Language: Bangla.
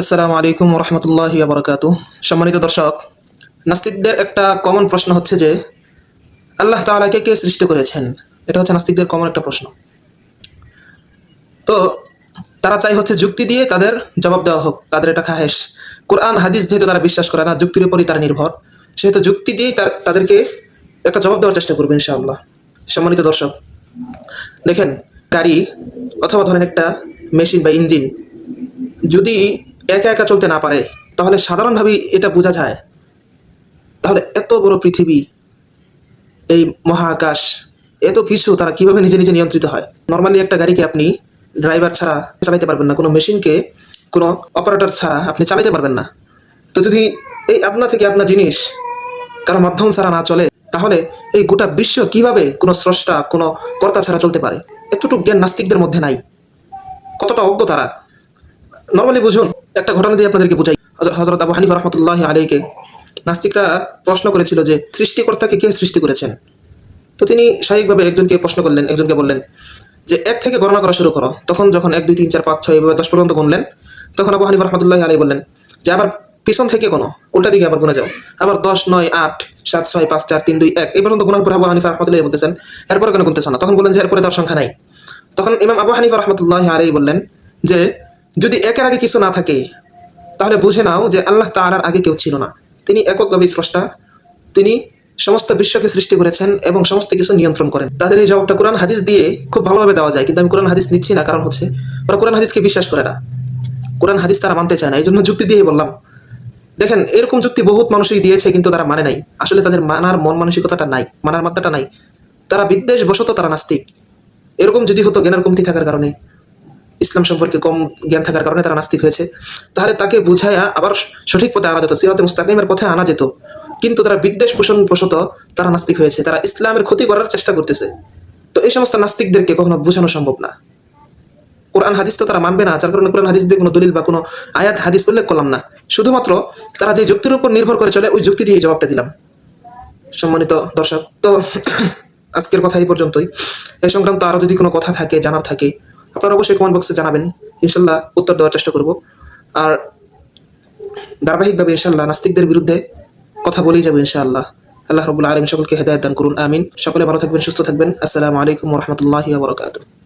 আসসালামু আলাইকুম রহমতুল্লাহি ওয়া বারাকাতুহু। সম্মানিত দর্শক, নাস্তিকদের একটা কমন প্রশ্ন হচ্ছে যে আল্লাহ তাআলাকে কে সৃষ্টি করেছেন? এটা হচ্ছে নাস্তিকদের কমন একটা প্রশ্ন। তো তারা চাই হচ্ছে যুক্তি দিয়ে তাদের জবাব দেওয়া হোক, তাদের এটা খাহেশ। কোরআন হাদিস যেহেতু তারা বিশ্বাস করে না, যুক্তির উপরই তারা নির্ভর, সেহেতু যুক্তি দিয়েই তাদেরকে একটা জবাব দেওয়ার চেষ্টা করবে ইনশাআল্লাহ। সম্মানিত দর্শক, দেখেন, গাড়ি অথবা ধরেন একটা মেশিন বা ইঞ্জিন যদি একা একা চলতে না পারে, তাহলে সাধারণভাবেই এটা বোঝা যায় তাহলে এত বড় পৃথিবী, এই মহাকাশ, এত কিছু তারা কিভাবে নিজে নিজে নিয়ন্ত্রিত হয়। নর্মালি একটা গাড়িকে আপনি ড্রাইভার ছাড়া চালাতে পারবেন না, কোনো মেশিনকে কোনো অপারেটর ছাড়া আপনি চালাতে পারবেন না। তো যদি এই আপনা থেকে আপনা জিনিস কারো মাধ্যম ছাড়া না চলে, তাহলে এই গোটা বিশ্ব কিভাবে কোনো স্রষ্টা, কোনো কর্তা ছাড়া চলতে পারে? এতটুকু জ্ঞান নাস্তিকদের মধ্যে নাই। কতটা অজ্ঞ তারা! নর্মালি বুঝুন, একটা ঘটনা দিয়ে আপনাদেরকে বুঝাই। হযরত আবু হানিফা রাহমাতুল্লাহি আলাইহিকে নাস্তিকরা প্রশ্ন করেছিল যে সৃষ্টিকর্তাকে কে সৃষ্টি করেছেন? তো তিনি স্বাভাবিকভাবে একজনকে প্রশ্ন করলেন, একজনকে বললেন যে ১ থেকে গণনা করা শুরু করো। তখন যখন ১, ২, ৩, ৪, ৫, ৬ এভাবে ১০ পর্যন্ত গুনলেন, তখন আবু হানিফা রাহমাতুল্লাহি আলাইহি বললেন যে আবার পিছন থেকে গোনো, উল্টা দিকে আবার গুনে যাও। আবার ১০, ৯, ৮, ৭, ৬, ৫, ৪, ৩, ২, ১ এই পর্যন্ত গোনার পর আবু হানিফা রাহমাতুল্লাহি বলতেছেন এরপরে কেন গুনতেছ না? তখন বললেন যে এরপরে তার সংখ্যা নাই। তখন ইমাম আবু হানিফা রাহমাতুল্লাহি আলাইহি বললেন যে যদি একের আগে কিছু না থাকে, তাহলে বুঝে নাও যে আল্লাহ তাআলার আগে কেউ ছিল না। তিনি এককভাবে স্রষ্টা, তিনি সমস্ত বিশ্বকে সৃষ্টি করেছেন এবং সমস্ত কিছু নিয়ন্ত্রণ করেন। তাদের এই জবাবটা কোরআন হাদিস দিয়ে খুব ভালোভাবে দেওয়া যায়, কিন্তু আমি কোরআন হাদিস নিচ্ছি না, কারণ হচ্ছে ওরা কোরআন হাদিসকে বিশ্বাস করে না, কোরআন হাদিস তারা মানতে চায় না। এই জন্য যুক্তি দিয়ে বললাম। দেখেন, এরকম যুক্তি বহুত মানুষই দিয়েছে, কিন্তু তারা মানে নাই। আসলে তাদের মানার মন মানসিকতাটা নাই, মানার মাত্রাটা নাই। তারা বিদ্বেষ বশত তারা নাস্তিক। এরকম যদি হতো জ্ঞানের কমতি থাকার কারণে, ইসলাম সম্পর্কে কম জ্ঞান থাকার কারণে তারা নাস্তিক হয়েছে, তাহলে তাকে বুঝায়া আবার সঠিক পথে আনা যেত, সিরাতে মুস্তাকিমের পথে আনা যেত। কিন্তু তারা বিদ্বেষ পোষণ বশত তারা নাস্তিক হয়েছে, তারা ইসলামের ক্ষতি করার চেষ্টা করতেছে। তো এই সমস্ত নাস্তিকদেরকে কখনো বোঝানো সম্ভব না। কোরআন হাদিস তো তারা মানবে না, যার কারণে কোরআন হাদিস দিয়ে কোনো দলিল বা কোনো আয়াত হাদিস উল্লেখ করলাম না। শুধুমাত্র তারা যে যুক্তির উপর নির্ভর করে চলে, ওই যুক্তি দিয়ে জবাবটা দিলাম। সম্মানিত দর্শক, তো আজকের কথা এই পর্যন্তই। এই সংক্রান্ত আরো যদি কোনো কথা থাকে, জানার থাকে, আপনারা অবশ্যই কমেন্ট বক্সে জানাবেন, ইনশাল্লাহ উত্তর দেওয়ার চেষ্টা করব। আর ধারাবাহিকভাবে ইনশাল্লাহ নাস্তিকদের বিরুদ্ধে কথা বলেই যাবো ইনশাআল্লাহ। আল্লাহ রাব্বুল আলামিন সকলকে হেদায়েত দান করুন, আমিন। সকলে ভালো থাকবেন, সুস্থ থাকবেন। আসসালামু আলাইকুম ওয়া রাহমাতুল্লাহি ওয়া বারাকাতুহু।